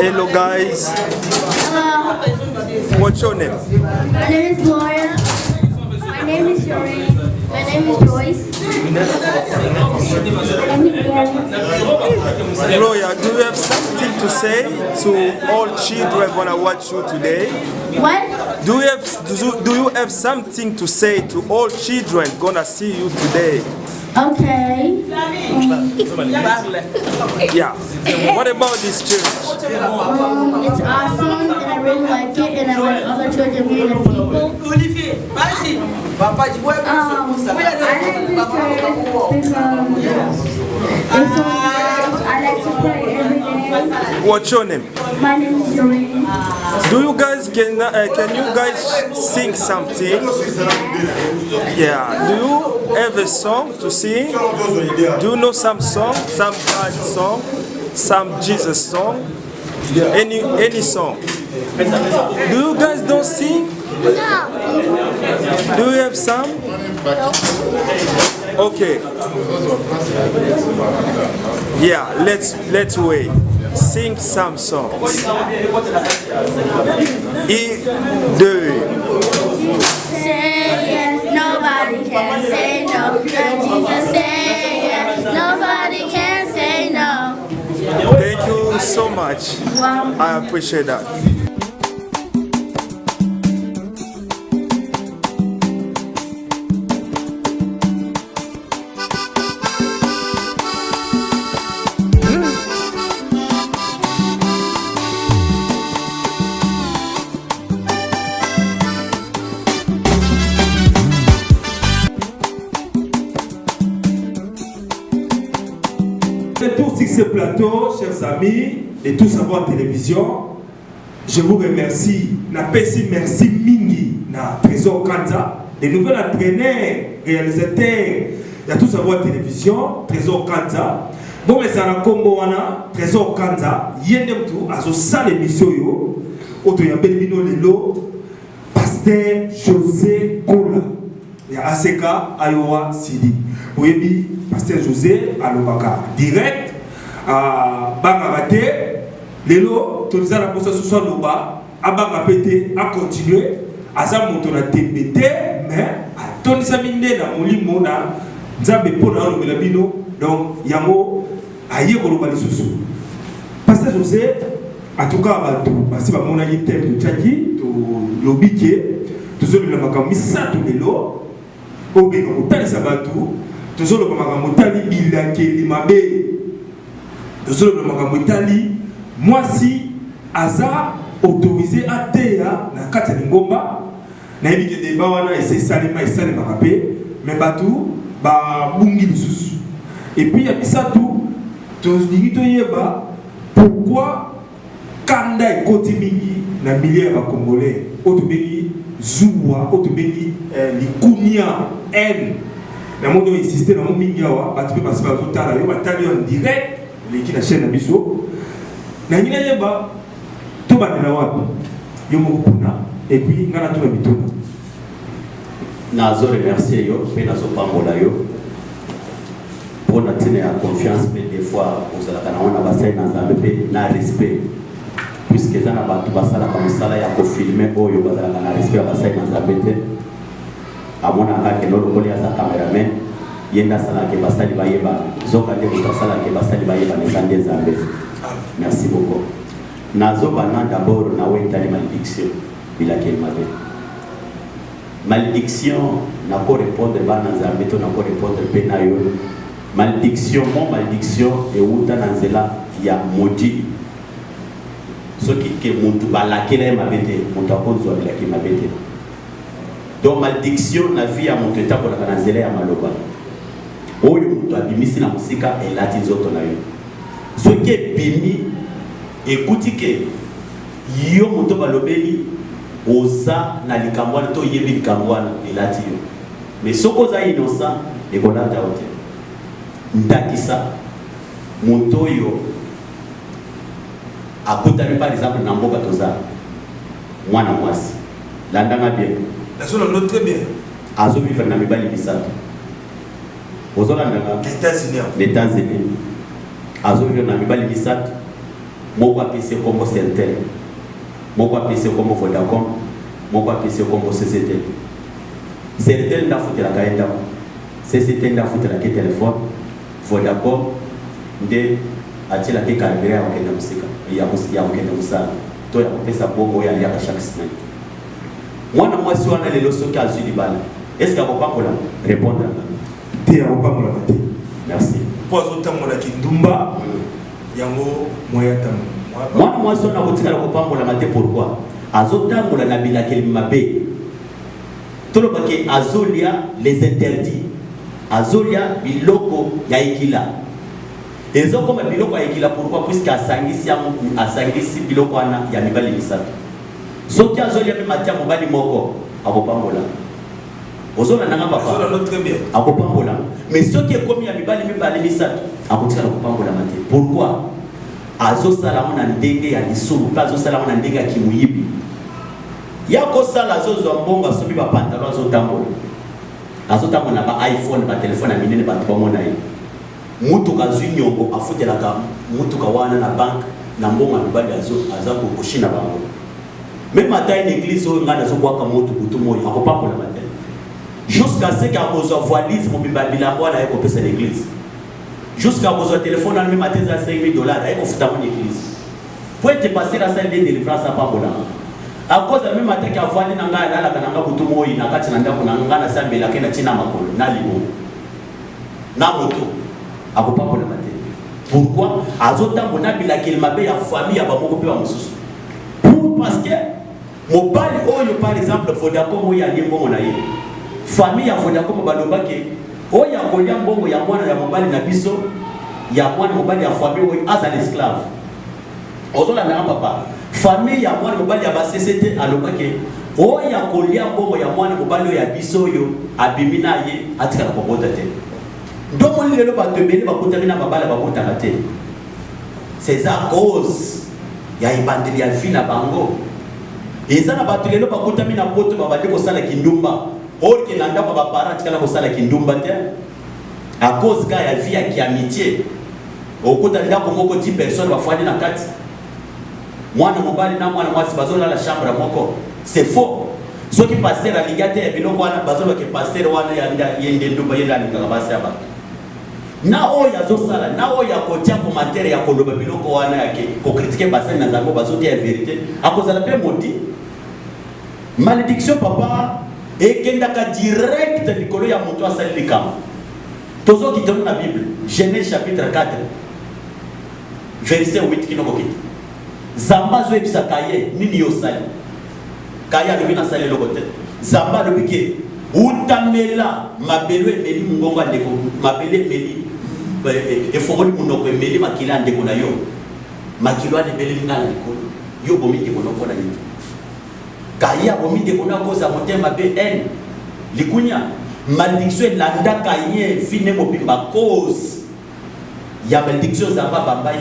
Hello guys. Hello. What's your name? My name is Gloria. My name is Shireen. My name is Joyce. Gloria, do you have something to say to all children gonna watch you today? What? Do you have something to say to all children gonna see you today? Okay. Yeah. What about this church? It's awesome, and I really like it, and I like other children being the people. I like this church because it's so nice. I like to pray every day. What's your name? My name is Doreen. Do you guys can you guys sing something? Yeah. Do you have a song to sing? Do you know some song, some God song, some Jesus song, any song? Do you guys don't sing? No. Do you have some? Okay. Yeah. Let's wait. Sing some songs. Et deux. Say yes, nobody can say no. Let Jesus say yes, nobody can say no. Thank you so much. Wow. I appreciate that. Retour sur ce plateau, chers amis, et tous savoir télévision. Je vous remercie. Merci Mingi, na Trésor Kanza, des nouveaux entraîneurs, réalisateurs, il y a tout savoir télévision, Trésor Kanza. Bon, mais ça a combo Trésor Kanza, yendem tout, à ce sale émission yo, auto yambelino lelo, Pasteur José Kola. Il y a ACK Ayowa Sidi. Oui, Pasteur José Alobaka. Direct à Bangarate. Lelo, tout ça, la processus soit là-bas. À Bangapete, à continuer. À ça, mon tour a TPT. Mais, à ton samine, dans mon limon, Nzambe Pona, le Melabino. Donc, Yamo, aïe, Kolobali Soussou. Pasteur José, en tout cas, parce que mon aïe thème de Tchadi, de l'Obike, tout ça, le Makam, Missa, tout le lot. Obéga motali sabatu tozolo komaka motali bilake limabe tozolo komaka motali mwasi aza autorisé à teya na kati ya ngomba na yebi ke débat wana esalema pe mais batu ba bungi lisusu et puis ya bisatu tolingi toyeba pourquoi kanda ekoti mingi na milieu ya congolais otobengi Zoua, Otobengi, Likunia, N. La monde a insisté dans mon mingawa, parce que parce que tout à l'heure, en direct, l'équipe de la chaîne Abisso. Nangina yeba, tout va de la wab, Yomopuna, et puis Nana tout habitona. Nazo remercier yo, mais nazo pambola yo. Pour la tenir à confiance, mais des fois, vous allez on a basé dans un respect. Puisque ça n'a pas tout passé comme ça, il y a qu'au filmer, oh, il y a un respect à passer dans la bête. À mon avis, que nous avons sa caméraman, il y a un sala qui va s'allier, Zoka de sala qui va s'allier, les années zambés. Merci beaucoup. Nazo banan d'abord, na wetali malédiction, il a quel matin. Malédiction, n'a pas répondre banan zambé, n'a pas répondre penayo. Malédiction, mon malédiction, et où dans zela, il y a maudit. Ce qui est mon tout balakena mabete mon tapon zo balaki mabete donc malédiction na vie à mon état pour la kanazela ya maloba oyo mutu abimisi na musika elati nzoto na yo ce qui est bimi écoute que yo mutu balobeli oza na likambwana to yebi likambwana elati yo mais soko za innocent e kolata ote ndakisa mutu yo à côté par exemple dans Mboka Toza moi na mwasi landanga bien la zone note très bien azo vivre na mibali bisato ozo landanga les États-Unis azo vivre na mibali bisato moko apesi kombo Sertel, moko apesi kombo Vodacom, moko apesi kombo CCT. Sertel nda futela kaenda, CCT nda futela ke téléphone, Vodacom nde atila ke carburant ya okenda musika, ya okenda musala, to ya kopesa bongo ya liaka chaque semaine. Mwana mwasi wana lelo soki azwi libala, est-ce que akopambola répondre te akopambola te. Merci. Po azotambola kindumba yango moya tamu. Mwana mwasi wana kotika akopambola mate pourquoi? Azotambola na bilakeli mabe. Toloba ke azolia les interdits. Azolia biloko ya ikila. Ezo koma biloko ya ikila pourquoi? Puisque asangisi biloko wana ya mibali misatu. Soki azolia me matia mobali moko akopambola. Ozona nanga papa. Ozona très bien. Akopambola. Mais soki ekomi ya mibali mibali misatu akotika akopambola mate. Pourquoi? Azo sala mona ndenge ya lisulu, azo sala mona ndenge ya kimuyibi. Yako sala azo zo mbonga sobi ba pantalon azo tambola. Azo tambola ba iPhone ba telefone ya minene ba tbomona yi. Mutu kazwi nyongo afutela ka mutu kawana na bank na mbonga mibali aza ko kushina bango. Même à une église où on a des gens qui ont pas pour la matin. Jusqu'à ce qu'il y ait besoin de valise pour faire l'église. Jusqu'à besoin de téléphone, on a même à 5 000 $, on a fait l'église. Pour être passé la salle de délivrance à Pambola. À cause de même à qu'il y a valise dans la cananga pour tout le monde, il y a un cananga pour la salle de la Kenatina Makolo, Nalimo. Namoto, à pas pour la matin. Pourquoi? À Zota, on a vu la Kelmabe, la famille, à Bamoko, à Moussous. Parce que mobali oyo par exemple Vodacom oyo ali mbongo na ye famille ya Vodacom baloba ke oyo akolia mbongo ya mwana ya mobali na biso ya mwana mobali ya famille oyo as an esclave ozola na papa famille ya mwana mobali ya ba CCT aloba ke oyo akolia mbongo ya mwana mobali ya biso oyo abimina ye atika na kobota te ndomo lelo batembele bakutami na mabala bakota te. C'est à cause ya ibandeli ya vie na bango eza na bato lelo bakutami na poto babandi kosala kindumba orke na ndako ba parents kala kosala kindumba te à cause ka ya vie ya kiamitié okuta ndako moko 10 personnes bafwani na kati mwana mobali na mwana mwasi bazola la chambre moko c'est faux soki pasteur aligate ya biloko wana bazola ke pasteur wana ya yende ndumba yenda ninga basi aba na oya zosala na oya kotia commentaire ya koloba biloko wana yake ko critiquer bassin na zango bazoti ya vérité akozala pe moti malédiction papa ekenda ka direct likolo ya moto asali likama tozo kitona na Bible Genèse chapitre 4 verset 8 kinoko kiti zamba zo ebisa kaye nini yosali kaya lobi na sali lokote zamba lobi ke utamela mabelo emeli mungonga ndeko mabele emeli efongoli munoko emeli makila ndeko na yo makilo anebeli ngala likolo yo bomi ndeko noko na yo kaya bomi ndeko na koza motema be en likunya malédiction landa kaye fine mobimba cause ya malédiction zamba bambai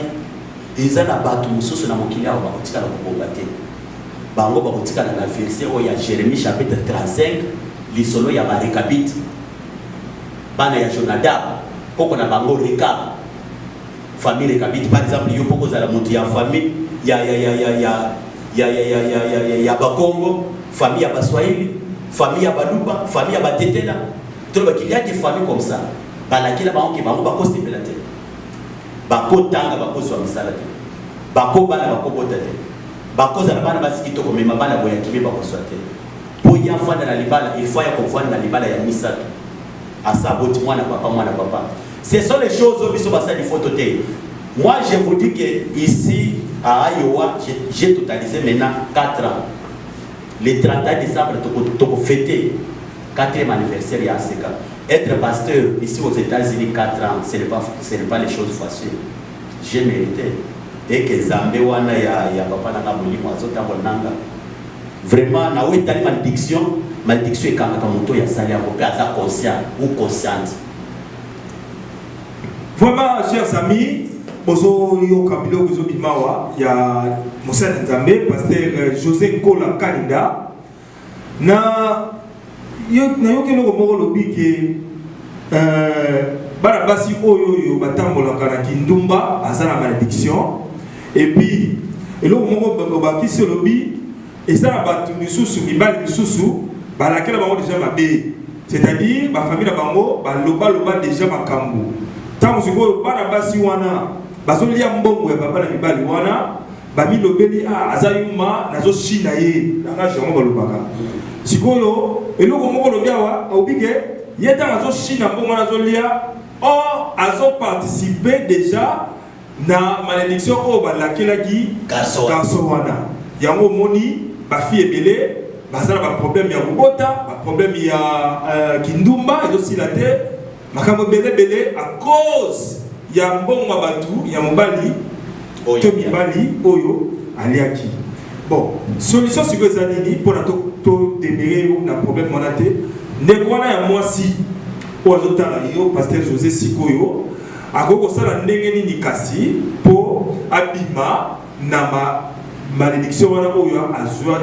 ezana batu mususu na mokili awo bakotika na kobomba te bango bakotika na verset oyo ya Jérémie chapitre 35 lisolo ya barekabit bana ya Jonadab koko na bango Rekab famille Rekabit par exemple yo poko za la mutu ya famille ya Bakongo famille ya Baswahili famille ya Baluba famille ya Batetela to ba qu'il y a des familles comme ça balakila bango ki bango bakosi belate bako tanga bako so misala te bako bana bako bota te bako za bana basiki to komema bana boya kibe bako so te po ya fanda na libala il faut ya kofanda na libala ya misatu asaboti mwana papa ce sont les choses au biso basa di photo te. Moi je vous dis que ici à Iowa j'ai totalisé maintenant 4 ans le 31 décembre to fêter 4e anniversaire ya ACK. Être pasteur ici aux États-Unis 4 ans, ce n'est pas les choses faciles. J'ai mérité. Et que Zambé wana ya papa nanga molimo azota bonanga. Vraiment na oui tali malédiction est kama moto ya sali ya kopé asa conscient ou consciente. Vraiment chers amis, bozo yo kabilo bozo bimawa ya Moussa Nzambe pasteur José Kola Kalinda na yoke loko moko lobi ke bana basi oyo batambola kana kindumba azana malédiction et puis et là on va qui sur le bi et ça va tout nous sous mibali sous ba la kala ba déjà mabé c'est-à-dire ba famille na bango ba loba déjà makambu tant que ba na basi wana bazolia mbongo ya papa na mibali wana bami lobeli azayuma nazo shina ye na jango balobaka sikoyo eloko moko lobiawa obike yeta nazo shina mbongo nazo lia azo participer déjà na malédiction o balakelaki garçon wana yango moni ba fille ebele bazala ba problème ya kubota ba problème ya kindumba ezo silate makambo belé à cause ya mbongo batu ya mobali to mibali oyo aliaki. Bon, solution sur les années pour la to démérer na problème monaté ne kwana ya mwasi ozotala yo pasteur José Sikoyo akoko sala ndenge nini kasi po abima na malédiction wana oyo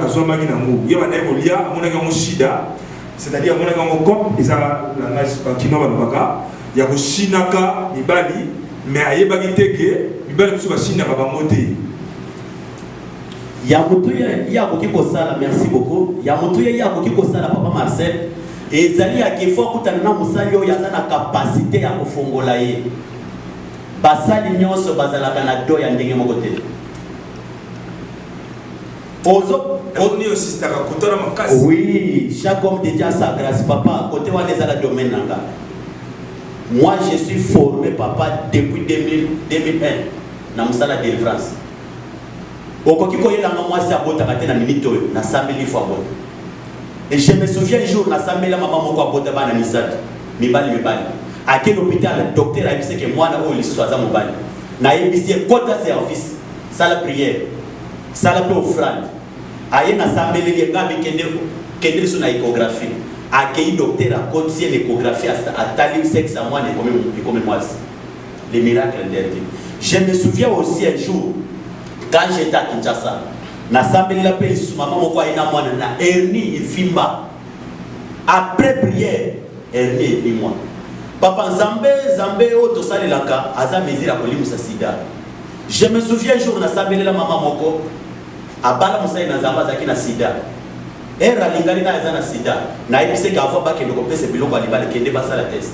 azwa maki na ngu yeba na kolia amona ka shida c'est-à-dire amona ka compte isa langage kino balobaka ya ko shinaka mibali mais ayeba kiteke mibali biso ba shinaka ba mote ya mutuye ya kokiko sala. Merci beaucoup. Ya mutuye ya kokiko sala papa Marcel ezali ya kifo kutana na musali oyo azana capacité ya kofongola ye basali nyonso bazalaka na do ya ndenge moko te oui, chaque homme dédié à sa grâce. Papa, côté où est la domaine nanga. Moi, je suis formé, papa, depuis 2001 dans Moussala délivrance. Au Kokiko, il y a un mois, c'est à Bota, na minute, na 100 000 fois Bota. Et je me souviens un jour, na 100 000 maman moko à Bota, na Misad, mibali. À quel hôpital, le docteur a dit que moi, na o l'histoire za mobali. Na ébissé quota service, ça la prière, ça la offrande. Aye na sambele li ngabi kende sur na échographie accueilli docteur à côté si l'échographie a tali sexe à moi comme moi les miracles d'Erdi. Je me souviens aussi un jour quand j'étais à Kinshasa na sambele la paix sous maman moko ina moi na hernie ifimba après prière hernie et moi papa Zambé auto sale laka aza mesira kolimusa sida. Je me souviens un jour na sambele la maman moko abala musai na zamba zaki na sida era lingari na ezana sida na ibise ka avo ba kende ko pese biloko alibale kende basala test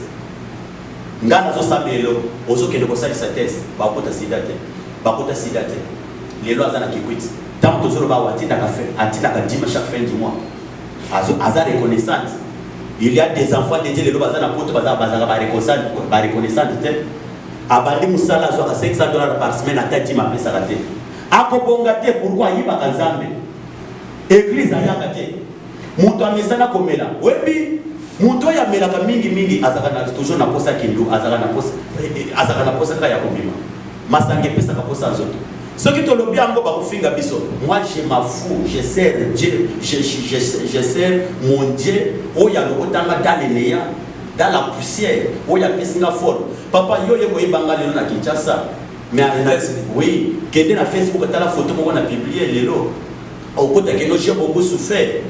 ngana zo sabelo ozo kende ko salisa test ba kota sida te lelo azana kikwiti tant tozoro ba watinda ka fait atinda ka dima chaque fin du mois aza reconnaissante. Il y a des enfants dédiés lelo bazana poto bazana ba reconnaissante te abandi musala zo ka $500 par semaine atati ma pesa rate akobonga te pourquoi yiba kanzambe église ayanga te muto amesana komela webi muto ya melaka mingi azaka toujours na posa kindu azaka na posa ka ya kobima masange pesa ka posa nzoto soki to lobi ango ba kofinga biso. Moi je m'en fous, je sers Dieu, je sers mon Dieu oya lokotanga dans les néants dans la poussière oya pesinga fort papa yo yeko yebanga lelo na Kinshasa. Mais oui, kende na Facebook tala photo moko na publier lelo au côté que j'ai beaucoup souffert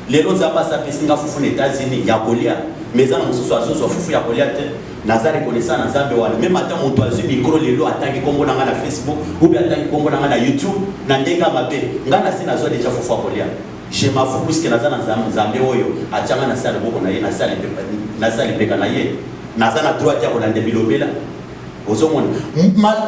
lelo zamba sa pesinga fufu na États-Unis ya kolia mais ana mususu azozo fufu ya kolia te naza reconnaissant na zambe wana même ata moto azu micro lelo atangi kombo na na Facebook ou bien atangi kombo na na YouTube na ndenga mabe ngana sina zo déjà fufu ya kolia je m'en fous puisque naza na zambe oyo achanga na sala boko na ye na sala peka na ye naza na droit ya kolande bilobela.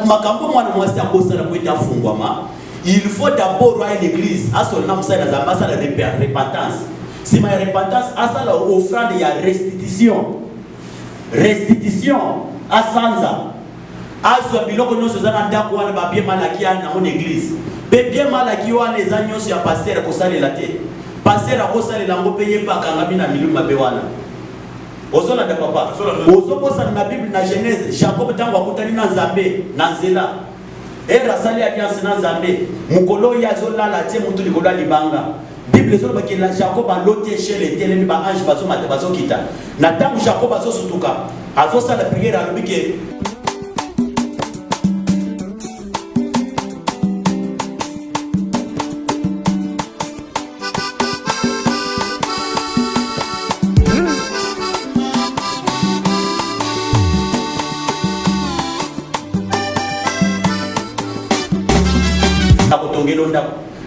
Makambo mwana mwasi akosala kweta fungwama. Il faut d'abord à l'église à son nom ça dans la repentance. Si ma repentance à ça offrande ya restitution à sanza azo biloko nyonso za na ndako wana ba bien malaki na mon église be bien malaki wana les anyonso ya pasteur ko salela te pasteur akosalela ngo payer pa kanga bina miluma be wana. Ozola de papa. Ozo posa na Bible na Genèse, Jacob tango akutani na Nzambe, na nzela. Era sali alliance na Nzambe. Mukolo ya zola la tie mutu likolo libanga. Bible zo ba kila Jacob a loté chez les télémi ba ange bazo mate bazo kita. Na tango Jacob azo sutuka. Azo sala prière à l'obike.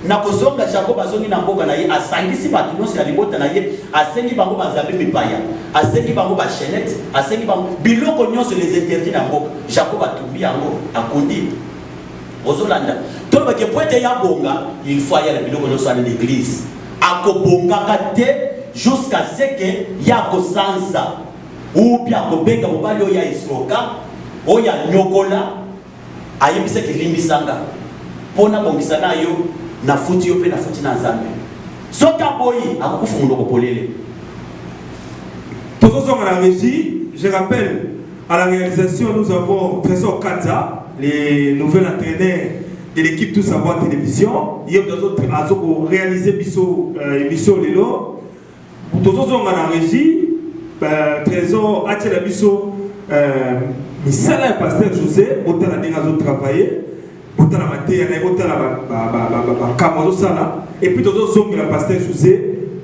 na kozonga Jacob azongi na mboka na ye asangisi bato nyonso ya libota na ye asengi bango bazambe mipaya asengi bango bachenete asengi bango biloko nyonso les interdits na mboka Jacob atumbi yango akundi ozolanda tolo ke poete ya bonga il faut y aller biloko nyonso na l'église akobongaka te jusqu'à ce que ya kosanza ou bien kobenga mobali oyo ya isroka oyo ya nyokola ayebisa ke limbisanga pona bongisa na yo na futi yo pe na futi na nzambe soka boyi akukufa muloko polele. Tous ensemble à la régie, je rappelle à la réalisation nous avons Trésor Kanza, les nouvelles entraîneurs de l'équipe Tout Savoir Télévision. Hier nous avons réalisé émission Lelo. Tous ensemble à la régie, Trésor Atela Bisso, Misala et Pasteur José, autant la dégazo travailler. Et puis tous autres la pasteur José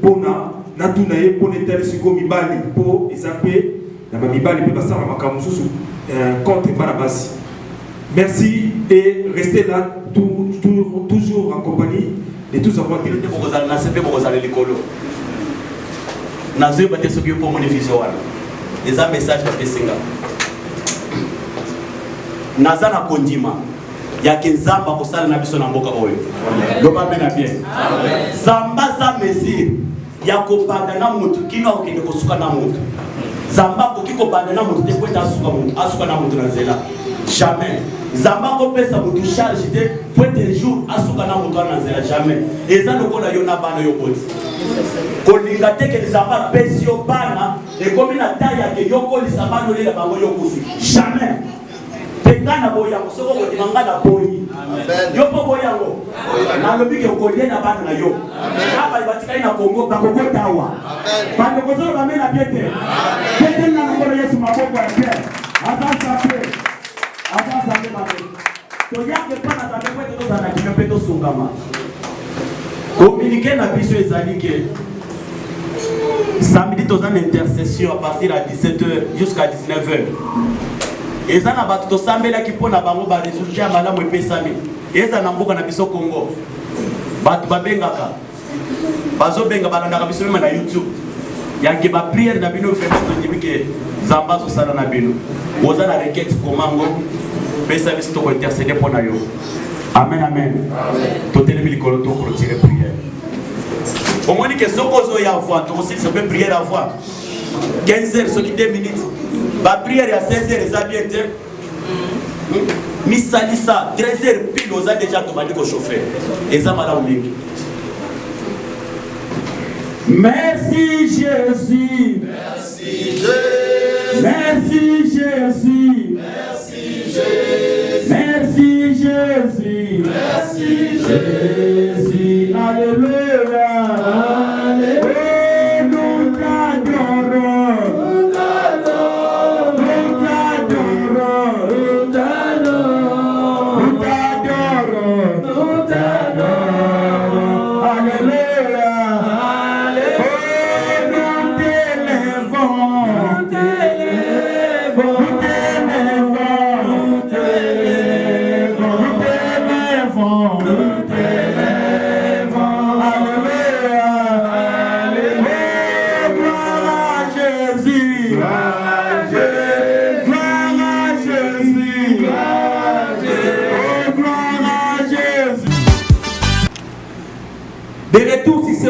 pour na tunaye pour n'étal siko mibali pour isape na mibali pe basala makamususu contre Barabasi. Merci et restez là toujours en compagnie de Tout Savoir Télévision. Na sepe bokozala likolo. Na zo ba te soki pour mon vision wana. Les messages ba pesinga. Nazana kondima. Yake nzamba kosala na biso na mboka oyo loba bena bien zamba za mesir ya kopanda na mutu kino okende kosuka na mutu zamba ko kiko banda na mutu te kweta asuka na mutu na nzela jamais zamba ko pesa mutu charge te kwete jour asuka na mutu na nzela jamais eza lokola yo na bana yo boti kolinga te ke zamba pesi yo bana e komi na taya ke yo ko lisamba no lela bango yo kufi jamais Pengana boyango soko ko dimangana boyi yo po boyango na lobi ke ko na bana na yo aba batika na Kongo ba ko tawa bande ko zo ba mena biete biete na ngoro Yesu maboko ya pia asa sape ba to yake pana za pepe to sana kimepe to sungama communiquer na biso ezali ke samedi tozana intercession à partir à 17h jusqu'à 19h. Eza na bato to sambela ki pona bango ba résultat ya malamu epesami eza na mboka na biso Congo bato babengaka bazo benga balanda biso mema na YouTube yanke ba prière na bino fait to ndimike zamba zo sala na bino oza na requête komango pesa biso to intercéder pona yo amen amen to telemi likolo to clôturer prière au moins que soko zo ya voix to aussi se peut prière à voix 15h ce qui 2 minutes. La prière à 16h, les habités. Misalisa, 13h pile, on a déjà tombé au chauffeur. Et ça m'a dit. Merci Jésus. Merci Jésus. Merci Jésus. Merci Jésus. Merci Jésus. Alléluia. Alléluia.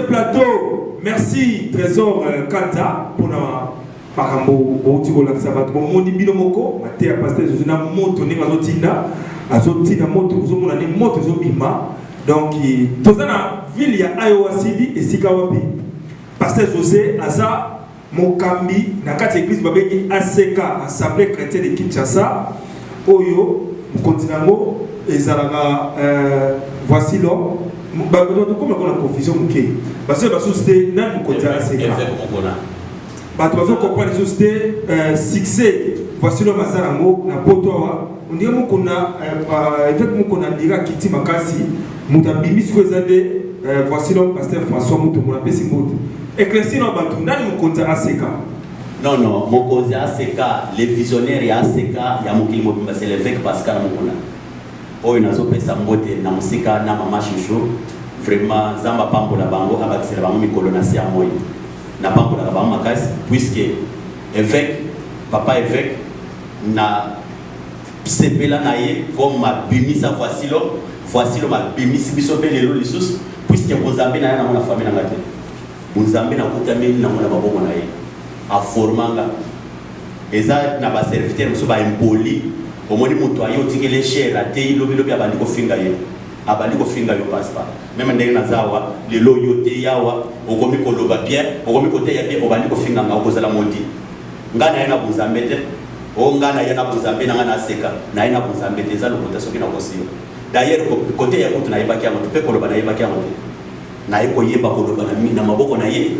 Plateau, merci Trésor Kanza pour na makambo bouti la sabat bon moni binomoko maté pasteur na moto ni azotinda moto uzomona ni moto zobima donc tozana ville ya Iowa City et Sikawapi pasteur José aza mokambi na kati église babengi ACK Assemblée chrétienne de Kinshasa oyo kontinango ezalaka voici l'homme. Comme on a confusion, parce que la société n'a pas de succès. Voici le Mazarango, na Potoa. On dirait qu'on a effectivement qu'on a dit à Kiti Makasi, Moutabimi Squezade, voici le pasteur François Moutoumona Pessimot. Éclairci dans Batou, n'a pas de ACK. Non, non, mon cause ACK, les visionnaires et ACK, il y a mon kilimo, c'est l'évêque Pascal Mokona. Oyo nazo pesa mbote na musika na mama Chouchou vraiment zamba pambola bango abakisela bango mikolo na sia moyi na pambola bango makasi puisque évêque papa évêque na sepela na ye comme ma bimisa voici lo ma bimisi biso pe lelo lisusu puisque Nzambe na na famille na ngate Nzambe na kutameli na mona baboko na ye a formanga eza na ba serviteur so ba impoli omoni mutu ayo tikele share ate lobi abandi ko finga ye abandi ko finga yo passe pas même ndenge na zawa lelo yo te yawa okomi ko loba bien okomi ko te ya bien obandi ko finga nga okozala modi ngana yana Nzambe te o ngana yana Nzambe na ngana seka na yana Nzambe te za lokota soki na kosiyo d'ailleurs côté ya kutu na yebaki ya moto pe ko loba na yebaki ya moto na yeko yeba ko loba na maboko na ye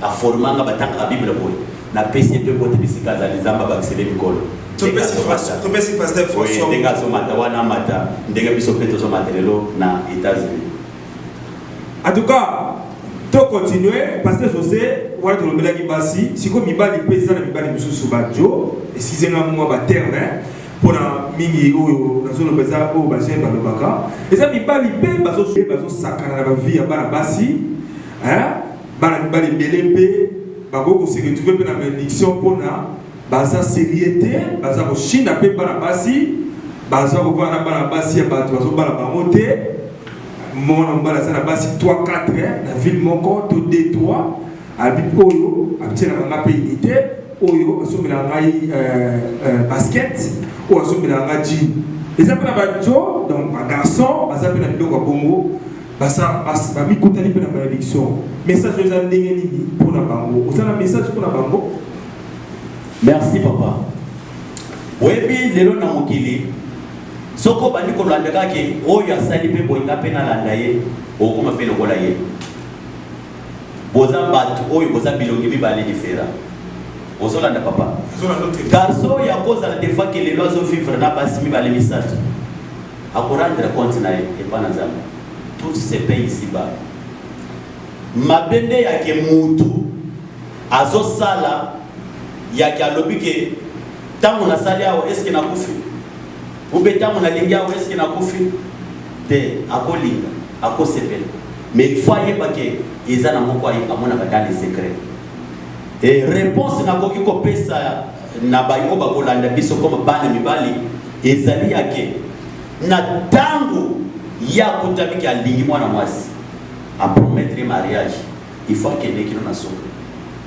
a formanga batanga Bible boy na pesi pe bote bisika za lizamba ba kisele mikolo to pesi pasteur François ndenga so mata wana mata ndenga biso peto so matelelo na États-Unis. En tout cas, to continuer pasteur José wala to lobela ki basi siko mibali pesa na mibali mususu bajo esizenga mwa ba terrain pona mingi oyo na zolo pesa o ba jemba lobaka eza mibali pe bazo sakana na ba vie ya bana basi bana mibali belebe bakoko se retrouver pe na bénédiction pona baza sérieuté baza ko shinda pe bana basi baza ko vana bana basi ya bato bazo bana bamote mona mbala sana basi 3 4 na ville moko to 2 3 habite oyo habitena nga pe unité oyo asomela ngai basket ou asomela nga jean eza pe na bajo donc ba garçon baza pe na biloko bongo basa ba mikutani pe na malédiction message eza ndenge nini pona bango osala message pona bango. Merci papa. Webi lelo na mokili soko bandi ko landa kake oyo asali pe boinga pe na landa ye okoma pe lokola ye boza batu oyo boza bilongi mibale difera ozolanda papa garso ya koza na defa ke lelo azo vivre na basi mibale misatu akorendre compte na ye epana Nzambe tout se paye ici-bas mabende ya ke mutu azo sala ya ki alobi ke tango na sali awo eske na kufi ube tango na lingi awo eske na kufi te akolinga akosepela mais il faut yeba ke eza na moko ayi amona ka dans les secrets et réponse na koki ko pesa na bayo ba kolanda biso comme bana mibali ezali yake na tango ya kutabiki alingi mwana mwasi a promettre mariage il faut que nekino na soko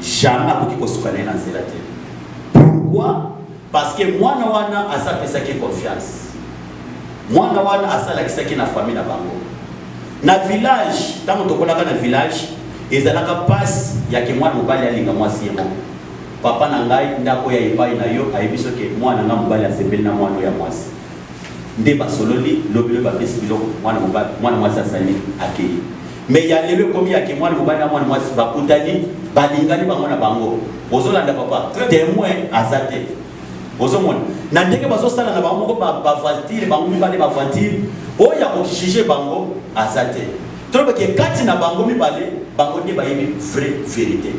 jamais akoki ko suka na nzela te. Pourquoi? Parce que mwana wana asa pesa ki confiance. Mwana wana asa la kisaki na famille na bango. Na village, tango tokolaka na village, ezalaka passe ya ke mwana mobali alinga mwasi yemo. Papa na ngai ndako ya epai na yo ayebiso ke mwana nga mobali asepeli na mwana ya mwasi. Nde basololi lobilo ba pesi biloko mwana mwasi asali akei. Mais ya lelo komi ya ke mwana mobali na mwana mwasi bakutani balingani bango na bango. Ozolanda papa témoin azate ozomona na ndenge bazosala na bango ba voiture bango mibale ba voiture oya ko kishije bango azate trobe ke kati na bango mibale bango ndi bayebi vraie vérité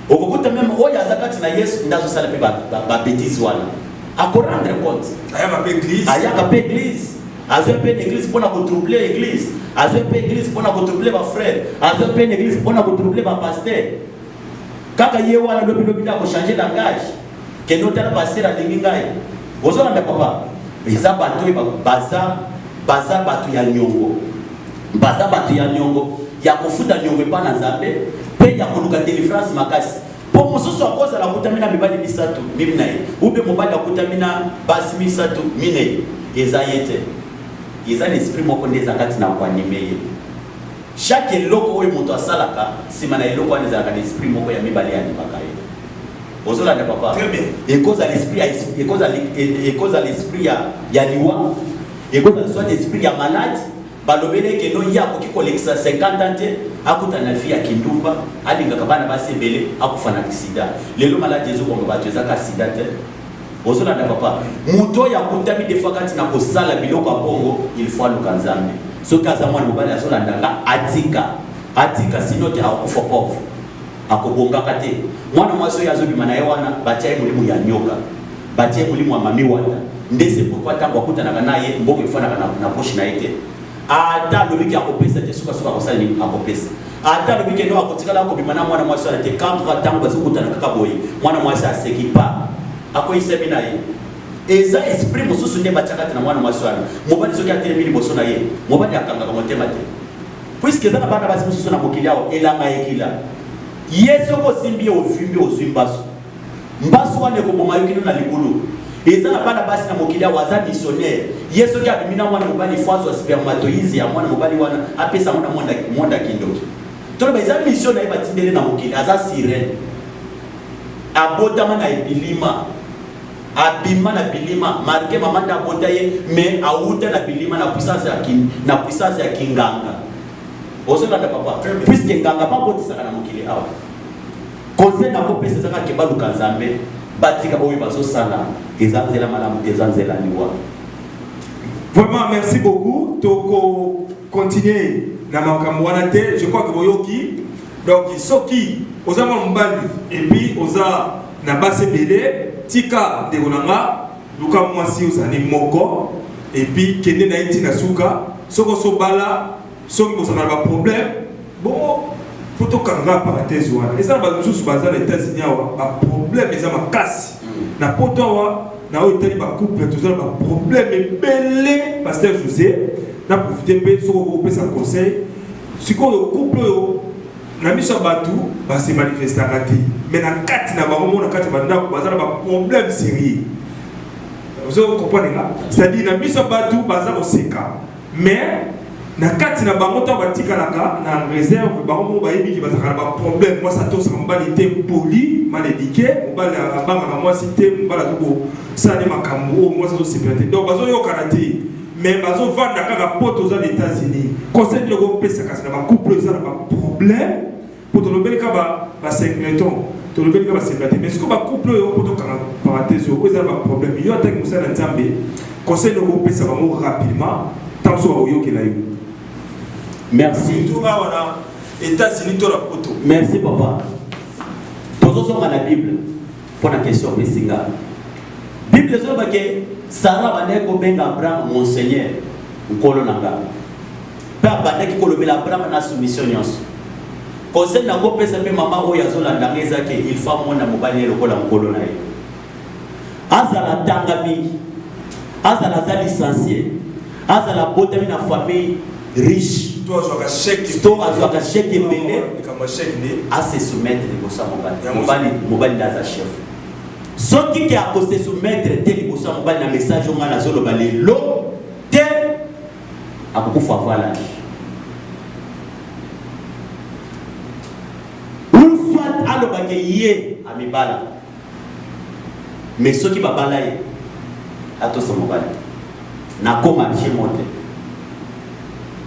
okokuta même oya azakati na Yesu ndazo sala pe ba bêtise wana ako rendre compte aya ka église azo pe église pour na ko troubler église azo pe église pour na ko troubler ba frère azo pe église pour na ko troubler ba pasteur kaka ye wana lobi ta ko changer langage ke notala passer alingi ngai ozolanda papa eza bato baza bato ya nyongo baza bato ya nyongo ya kofuta nyongo pa na Nzambe pe ya koluka délivrance makasi po mosusu akoza la kutamina mibali misatu mimi naye ube mobali akutamina basi misatu mine eza yete eza l'esprit moko ndeza kati na kwa nimeye. Chaque loko oyo moto asalaka sima na eloko wana ezalaka na esprit moko ya mibale ya libaka ye ozolanda papa très bien cause à l'esprit ya liwa cause soit esprit ya malade balobele ke no ya koki kolekisa 50 ans te akuta na vie ya kindumba alingaka bana basebele akufana sida lelo malade ezo bongo bato ezaka sida te ozolanda papa moto ya kutami defa kati na kosala biloko ya bongo il faut aluka Nzambe soki aza mwana mobali azolandanga atika sino te akufa pauvre akobongaka te mwana mwasi oyo azobima na ye wana batia ye molimo ya nyoka batia ye molimo ya mami wana nde se pourquoi ntango akutanaka na ye mbongo efanaka na poche na ye te ata lobi ki akopesa te suka suka kosala ni akopesa ata lobi ki ndo akotikala akobimana mwana mwasi ala te quand tango bazokutana kaka boye mwana mwasi aseki pa akoyisa bina ye eza esprit mosusu nde batiaka te na mwana mwasi wana mobali soki atelemi liboso na ye mobali akangaka motema te puisque eza na bana basi mosusu na mokili awo elanga ekila ye soko osimbi ovimbi ozwi mbasu mbasu wana ekoboma yo kino na likulu eza na bana basi na mokili awo aza missionnaire ye soki abimi na mwana mobali fo azwa spermatoïde ya mwana mobali wana apesa mwana mwanda kindoki toloba eza mission na ye batindele na mokili aza sirene abotama na ebilima abima na bilima marke mamanda abota ye mais auta na bilima na puissance ya kinganga ozolanda papa puisque nganga pa botisaka na mokili awa conseil na kopesa ezaka ke baluka nzambe batika oyo bazosala eza nzela malamu eza nzela liwa. Vraiment merci beaucoup. Toko continuer na makambo wana te, je crois que boyoki donc soki oza mbali et puis oza na base belé tika de konanga luka mwasi ozani moko et puis kende na iti na suka soko so bala soki ozana ba problème bon photo kanga parenthèse wana eza ba mususu baza na États-Unis awa ba problème eza makasi na poto awa na o itali ba couple tous ba problème belé pasteur José na profiter pe soko ko pesa conseil siko le couple yo na miso batu ba se manifester akati mais na kati na ba mona kati ba ndako baza na ba problème sérieux vous comprenez là c'est-à-dire na miso batu baza ko seka mais na kati na bango to batika na réserve bango ba yebi ki baza na ba problème moi ça to sa mbali te poli mal éduqué mbali abanga na moi cité mbala to ça ne makambo moi ça to sécurité donc bazo yo karaté mais bazo vanda kaka poto aux États-Unis conseil de go pesa kasi na ba couple za na ba problème pour to lobeli ka ba singleton to lobeli ka ba singleton mais ce que ba couple yo poto kana parenthèse yo za ba problème yo attaque musa na nzambe conseil de go pesa ba mo rapidement tant so yo ke la yo. Merci. États-Unis to la poto. Merci papa. Posons à la Bible pour la question de Singa. Bible zo ba ke Sarah bandeko benga Abraham mon Seigneur nkolo nanga. Pa bandeki kolobela Abraham na soumission nyonso. Conseil na ko pesa pe mama oyo azolanda ngeza ke il faut mona mobali lokola nkolo na ye. Azala tanga mingi. Azala za licencié. Azala botami na famille riche. Toi azwaka chèque ebele à se soumettre liboso ya mobali daza chef soki ke akose soumettre te liboso ya mobali na message onga nazoloba lelo te akokufa voilà une fois alobake ye amibala mais soki babala ye atosa mobali nakoma marché mote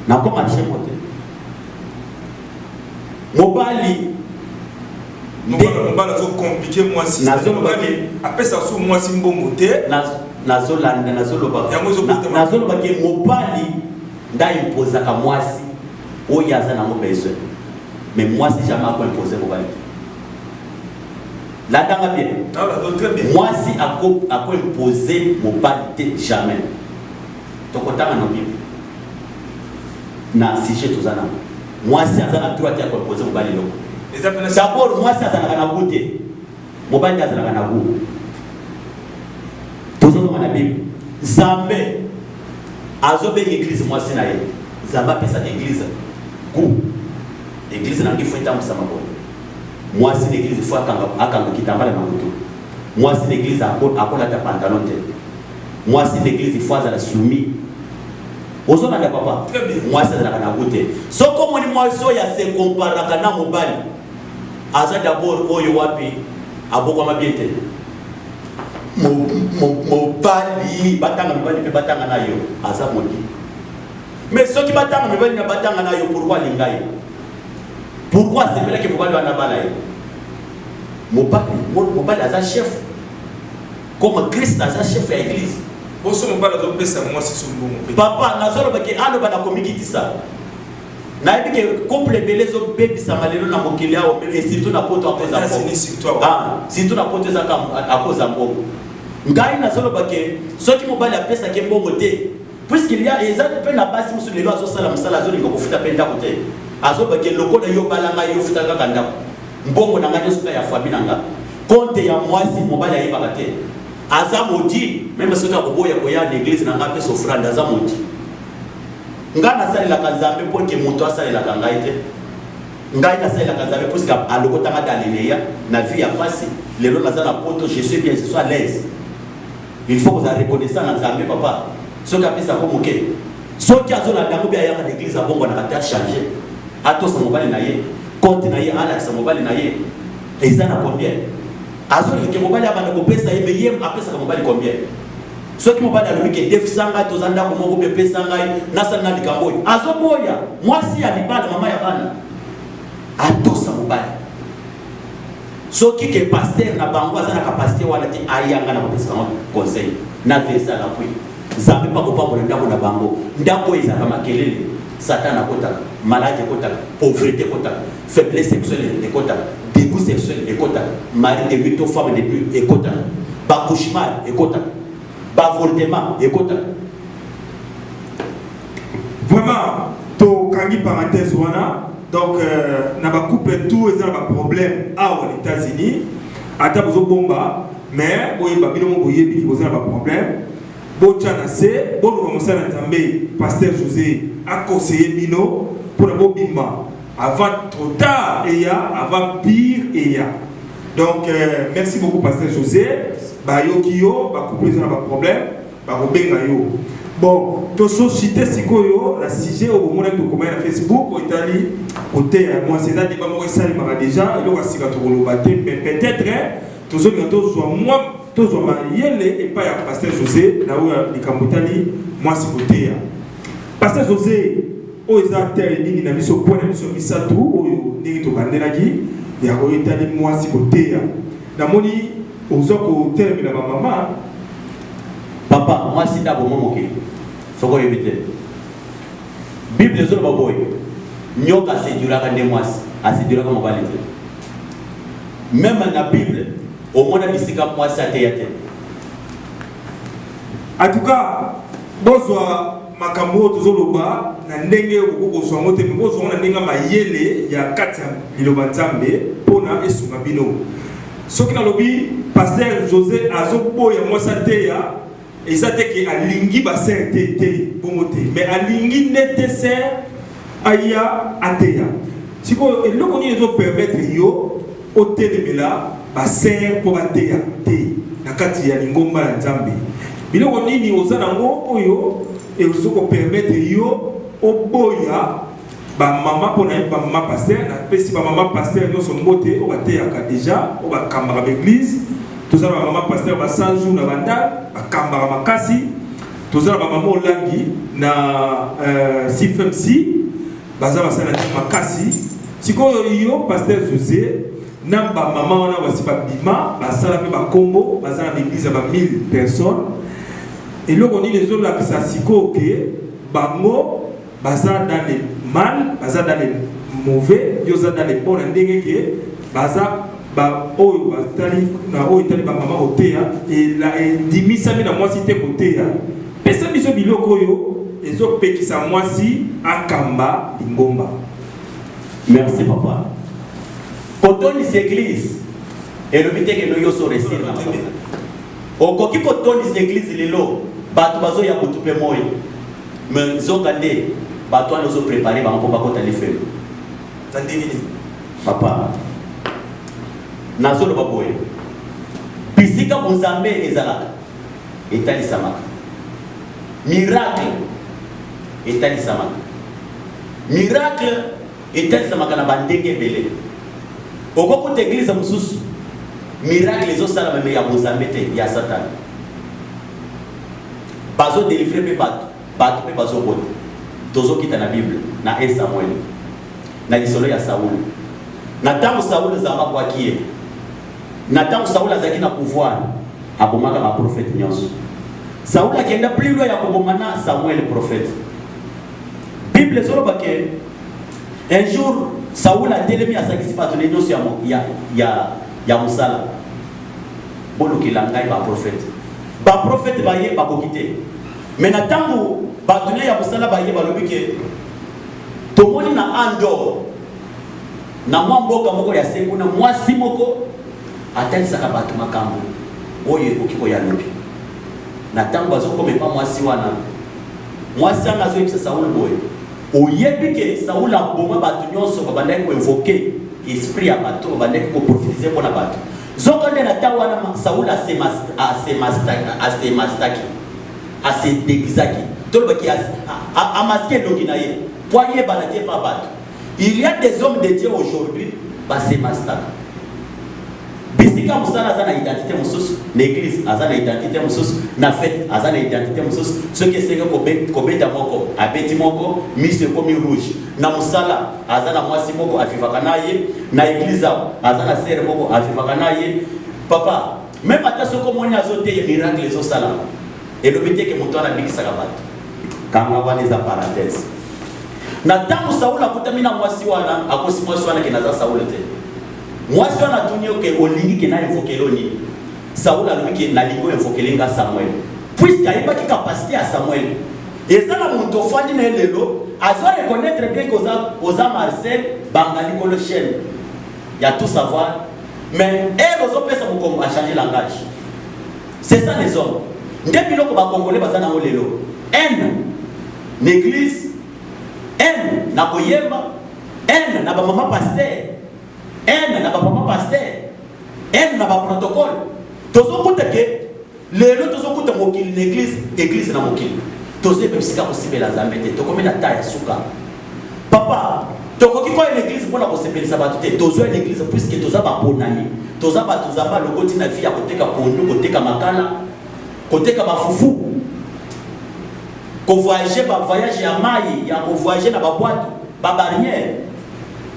na ko marché mote mobali mobali zo compliqué moi si mobali apesa sou moi si mbongo te nazolanda nazoloba ke mobali nda imposa ka mwasi oyo aza nango besoin mais mwasi jamais ako imposer mobali la danga bien mwasi ako imposer mobali te jamais tokotanga na Bible na sujet tozana mwasi azana droit ya proposer mobali loko d'abord mwasi azana na goûter mobali azana na goût tozona na Bible Zambe azobe église mwasi na ye Zamba pesa église goût église na ngifo itamusa mabo mwasi l'église faut akanga kitambala na mutu mwasi l'église akola ta pantalon te mwasi l'église faut azala soumis. Ozona nda papa moi ça na kana goûter soko moni moi so ya se compara kana mobali aza d'abord oyo wapi aboko mabiente mobali batanga mobali pe batanga na yo aza modi mais soki batanga mobali na batanga na yo pourquoi lingai pourquoi c'est vrai que mobali wana bala yo mobali aza chef comme Christ aza chef ya église. Papa, nazolo baki alo bana komikitisa. Na ebi ke couple belezo baby samalelo na mokili yao et surtout na poto akoza mbongo. Surtout na poto akoza mbongo. Ngai nazolo baki soki mobali apesa ke mbongo te puisqu'il y a des gens la base sur les lois sociales musala zone ngo kufuta penda côté azo ba ke loko na yo balanga yo futa ka kanda mbongo na ngani suka ya fabi nanga compte ya mwasi mobali ya yeba te aza modi même ce ka boya ko ya l'église na ngape sofrande aza modi ngana sala la kanzambe pour que moto asala la kangaite ngai na sala la kanzambe pour que aloko tanga dalileya na vie ya pasi lelo na zana poto je suis bien je suis à l'aise il faut que vous reconnaissez na nzambe papa ce qui a fait ça comme ok ce qui a zona dango bia ya ka l'église a bongo na kata changer ato sa mobali na ye compte na ye ala sa mobali na ye ezana combien azoli ke mobali abana ko pesa ye meyem apesa ka mobali combien ce qui mobali alobi ke defsanga to zanda ko moko be pesa ngai nasa na likambo azoboya mwasi ya libala mama ya bana ato sa mobali so qui que pasteur na bango azana ka pasteur wala ti ayanga na pesa conseil na vesa la pui zambe pa ko pa bona ndako na bango ndako ezaka makelele satan akota maladie ekota pauvreté ekota faiblesse sexuelle ekota dégoût sexuel ekota mari de huit femmes de nuit ekota ba cauchemar ekota ba voltement ekota. Vraiment to kangi parenthèse wana donc na ba couple tout ezala ba problème aux États-Unis ata bozo bomba mais boye ba bino mo boye bi bozo ba problème bochana se bono commencer na Nzambe pasteur José a conseillé bino pour le bimba avant trop tard et avant pire et donc merci beaucoup pasteur José ba yo kiyo ba couple ezala ba problème ba robenga yo. Bon, tout ce cité sikoyo la sujet au moment de comment na Facebook au Italie côté moi c'est ça débat moi ça il m'a déjà et là sika to lo baté mais peut-être tout ce que soit moi tout soit marié et pas ya pasteur José là où les Kamotali moi c'est côté pasteur José o eza terre ni na biso point na biso misatu o ndingi to bandelaki ya o Italie moi c'est côté na moni ozoko terme na maman papa moi c'est d'abord mon moké faut éviter Bible les autres baboy nyoka c'est dura quand des mois à c'est dura comme valide même dans la Bible au moins dans bisika moi ça théâtre en tout cas bozwa makambo tozoloba na ndenge okoko songo te bozwa na ndenge mayele ya kati liloba nzambe pona esunga bino soki na lobi pasteur José azoboya moi ça théâtre et ça te que alingi bassin te bongote mais alingi nécessaire aya ateya siko eloko ni ezo permettre yo otelemela bassin pour bateya te na kati ya lingomba ya Nzambe biloko nini ozana ngo oyo ezo ko permettre yo oboya ba mama pona ba mama pasteur na pesi ba mama pasteur no so mbote o bateya ka déjà o ba kamara l'église tous les mamans pasteur ba 100 jours na banda ba kambara makasi tous les mamans olangi na CFMC baza ba sala makasi siko yo pasteur José na ba maman wana wasi ba bima ba sala pe ba kombo baza na église ba 1000 personnes et là on dit les autres là que ça siko que bango baza dans les mal baza dans les mauvais yo za dans les bons ndenge ke baza ba oyo batali na oyo tali ba mama oteya et la dimisa mi na mwasi te koteya pesa biso biloko oyo ezo pekisa mwasi akamba lingomba. Merci papa. Kotoni cette église et le bité que nous yo so resir na papa okoki kotoni cette église lelo bato bazo ya kutupe moyo mais zokande bato ana zo préparer ba mpo bakota les feux tandini papa nazolo baboye bisika bozambe ezalaka etalisamaka miracle etalisamaka na bandenge ebele okokuta eglise mosusu miracle ezosalama me ya bozambe te ya satana bazodélivre mpe bato mpe bazobota tozokita na bible na 1 Samuel na lisolo ya Saul na ntango Saul azalaka kwaki ye na ntango Saul azalaki na pouvoir abomaka baprofete nyonso Saul akenda plus loin ya koboma na Samuel prophète bible ezoloba ke un jour Saul atelemi asakisi bato nyonso ya mosala bolukela ngai baprofete baye bakoki te Mais na tango batune ya musala baye balobi ke tomoni na Andor na mboka moko ya sengu na mwasi moko atanisaka batu makambo oyo okiko ya lobi na tango bazokome pa mwasi wana mwasi anga azoyebisa Saul boye oyebi ke Saul aboma batu nyonso babandaki ko invoquer esprit ya bato babandaki ko prophétiser mpona bato zokonde na tango wana Saul assez déguisaki tolobaki amaske longi na ye poye banatie pa bato. Il y a des hommes de Dieu aujourd'hui basé mastaka bisika musala za na identité mususu l'église aza na identité mususu na fête aza na identité mususu ce qui c'est que kobeta moko abeti moko mise komi rouge na musala aza na mwasi moko afifaka naye na église aza na sere moko afifaka naye papa même ata soko moni azote miracle ezo sala et le métier que mutwana bikisa kabato kanga wana za parenthèse na tangu Saul akutamina mwasi wana akosi mwasi wana kenaza Saul te mwasi wana tunio ke olingi ke na invokeloni Saul alobiki na lingo invokelenga Samuel puisque aiba ki capacité à Samuel et ça la muntu fandi na lelo azo reconnaître bien koza Marcel bangali ko le chaîne il y a tout savoir mais elle ozo pesa mukongo a changer langage c'est ça les hommes ndebi loko ba congolais bazana ngo lelo l'église na koyemba na ba mama pasteur na ba papa pasteur na ba protocole tozokuta ke lelo tozokuta mokili l'église na mokili tozebe bisika kosibela Nzambe te tokomena taya suka papa tokoki ko l'église mpona kosepelisa bato te tozo l'église puisque toza ba bonani toza ba tozamba lokoti na vie ya koteka pondu koteka makala koteka bafufu ko voyager ba voyage ya mai ya ko voyager na ba boîte ba barrière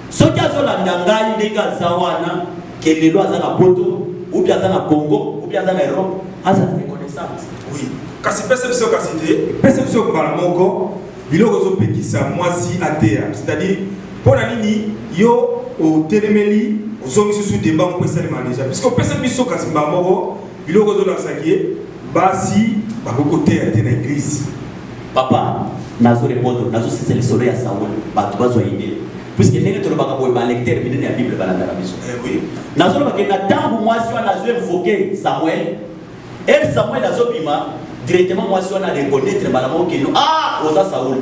soki azolanda ngai ndeka zawana ke lelo aza na poto ou bien aza na Congo ou bien aza na Europe aza na reconnaissance oui kasi perception kasi te perception bala moko biloko zo pekisa mwasi atea c'est-à-dire pona nini yo o telemeli ozongi susu débat on peut seulement déjà puisque perception kasi mbamoko biloko zo lansakie basi bakokote ya te na église papa nazo répondre nazo c'est le soleil à Samuel batu bazo idée puisque ndenge tolobaka boye ba lecteur minene ya Bible balanda biso oui nazo lobaka na tangu mwasi wana azo invoquer Samuel et Samuel azo bima directement mwasi wana reconnaître balamo kino oza Saul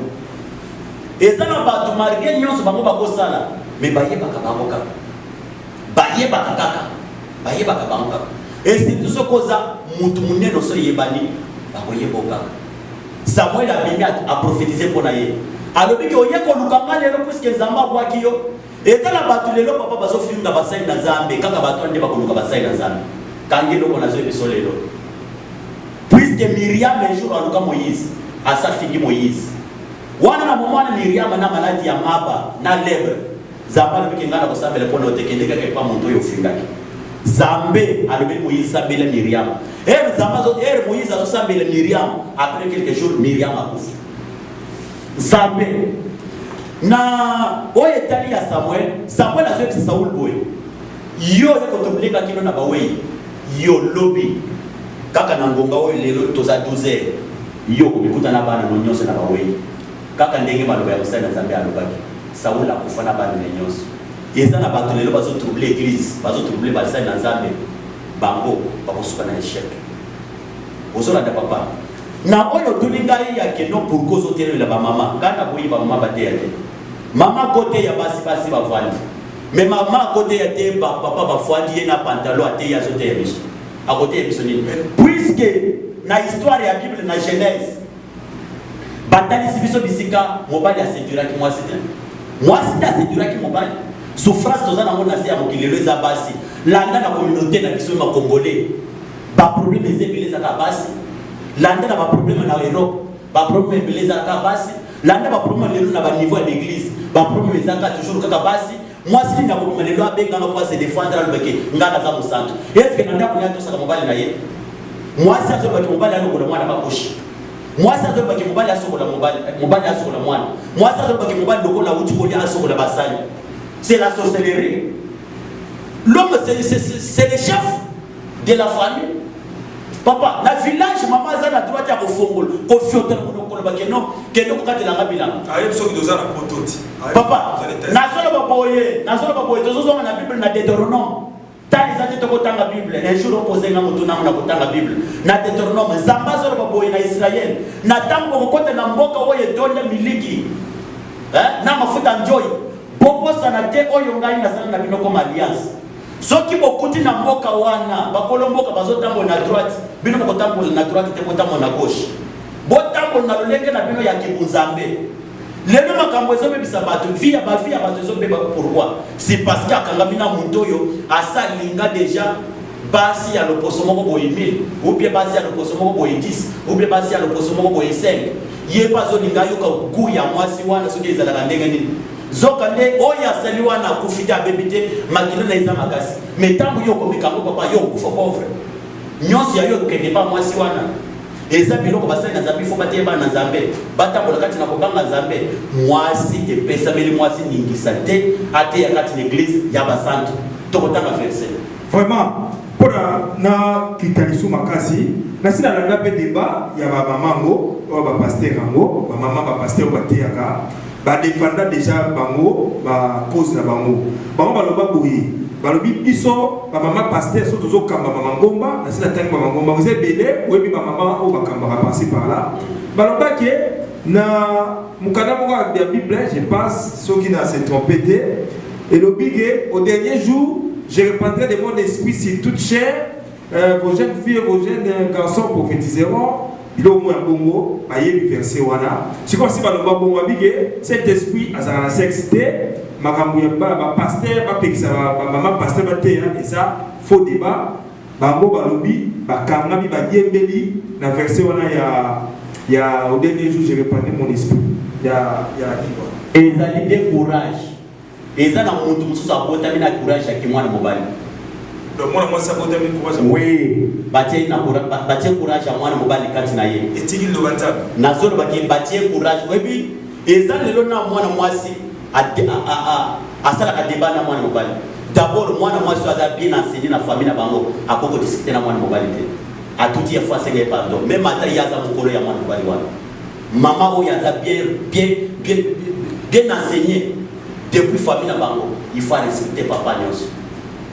et ça na batu marqué nyonso bango bakosala mais bayebaka bango kaka bayebaka bango kaka et c'est tout ce koza mutu munene so yebani bakoyeboka Samuel a prophétisé pour naïe. Alors que oye ko lukanga lelo puisque Nzamba bwaki yo. Eta la batu lelo papa bazo finga basai na Nzambe kaka batu ande bakoluka basai na Nzambe. Kangelo ko nazo biso lelo. Puisque Myriam un jour aluka Moïse, asa fingi Moïse. Wana na momana Myriam na maladi ya maba na lèvre. Nzamba lobiki ngana ko sambele pona otekendeka ke pa muntu yo fingaki. Nzambe alobi Moïse sambele Myriam. Moïse a ressemblé Myriam. Après quelques jours, Myriam a couché. Nzambe. Na oyetali ya Samuel a fait Saul boy. Yo yekotoblenga kino na bawei. Yo lobby. Kaka na ngonga oyo lelo toza 12h. Yo komikuta na bana nyonso na bawei. Kaka ndenge baloba ya kusana Nzambe alobaki. Saul akufa na bana nyonso. Eza na bato lelo bazo troubler église, bazo troubler basai na Nzambe. Bango bakosuka na échec ozola da papa na oyo tulinga ya keno pour cause otele la mama kana boyi ba mama bate ya te mama côté ya basi ba vandi mais mama côté ya te papa ba fandi na pantalon ate ya zote ya biso à côté ya biso ni puisque na histoire ya Bible na Genèse batali biso bisika mobali ya séduraki moi c'était séduraki mobali souffrance tozana mona se ya mokilelo eza basi landa na communauté na biso ma congolais ba problème ezebele za kabasi landa na ba problème na Europe ba problème ebele za kabasi landa ba problème lelo na ba niveau ya l'église ba problème ezaka toujours kaka basi moi si na ko lelo abenga na kwa se défendre le beke ngana za musantu est-ce que nanda ko nyato saka mobali na ye moi si azo ba mobali ano ko mwana bakoshi moi si azo ba mobali aso ko mobali aso ko mwana moi si azo ba mobali loko na uti ko ya aso ko basali c'est la sorcellerie. L'homme, c'est le chef de la famille. Papa, na village, maman a la droite à Kofongol, Kofiota, Kolobakeno, Keno Katelanga Bilan. Papa, Nazola Baboye, tous on a la Bible, na Deutéronome. Tant les athées de la Bible, un jour opposé à Motuna, on a la Bible. Na Deutéronome, Zambazo Baboye, na Israël. Na Tango Kote Namboka, Oye, Donne Miliki. Na Mafuta Joy. Bobo Sanate, Oyonga, na Bino comme alliance. Ceux qui beaucoup na mboka wana bakolomboka bazotambo na droite bino botambo na droite te botambo na gauche botambo na lolenge na bino ya kibunzambe lelo makambo ezo bebisa bato via bato ezo beba pourquoi c'est parce que akangamina muntoyo asa linga déjà basi ya loposo moko boye 1000 ou bien basi ya loposo moko boye 10 ou bien basi ya loposo moko boye 5 ye bazo linga yoka ku ya mwasi wana soki ezalaka ndenge nini zokande oya sali wana kufita bebite makino na iza makasi metambu yoko mikambo papa yo kufa pauvre nyonsi ya yo kende pa mwasi wana eza biloko basali na zambi fo batie ba na zambe batambola kati na kobanga zambe mwasi epesa meli mwasi ningisa te ate ya kati l'église ya basantu tokotanga verset vraiment pour na kitalisu makasi na sina la ngape débat ya ba mamango ba pasteur ngo ba mama ba pasteur batiaka ba défendre déjà bango ba cause na bango baloba boyi balobi biso ba mama pasteur so tozo kamba mama ngomba na sina tangi mama ngomba vous êtes belé ou bi ba mama o ba kamba passer par là baloba ke na mukada moko ya Bible je pense ceux qui n'a se trompé et le bigé au dernier jour je répandrai de mon esprit sur toute chair vos jeunes filles vos jeunes garçons prophétiseront. Il a au moins un bon mot, il y a verset wana. C'est comme si le bon mot cet esprit a sa sexité, ma pasteur, ma pasteur, et ça, faux débat, ma mot balobi, ma kamnabi, ma diembeli, la verset wana il y a au dernier jour, j'ai répandu mon esprit. Il y a la et ça libère courage. Et ça, dans mon tour, ça a un courage à qui moi, le mobile. Oui, bâtir courage à moi, mobile katinaye. Et tu dis le bantam. Nazor bâtir courage. Oui, et ça, le lona moi, moi, si à ça, la débat na moi, mobile. D'abord, moi, je suis bien enseigné dans la famille, à beaucoup discuter dans moi, mobile. À tout dire, fois, c'est pardon. Même à taille, il y a mon collègue à moi, mobile. Maman, il y a bien enseigné depuis famille, il faut respecter papa.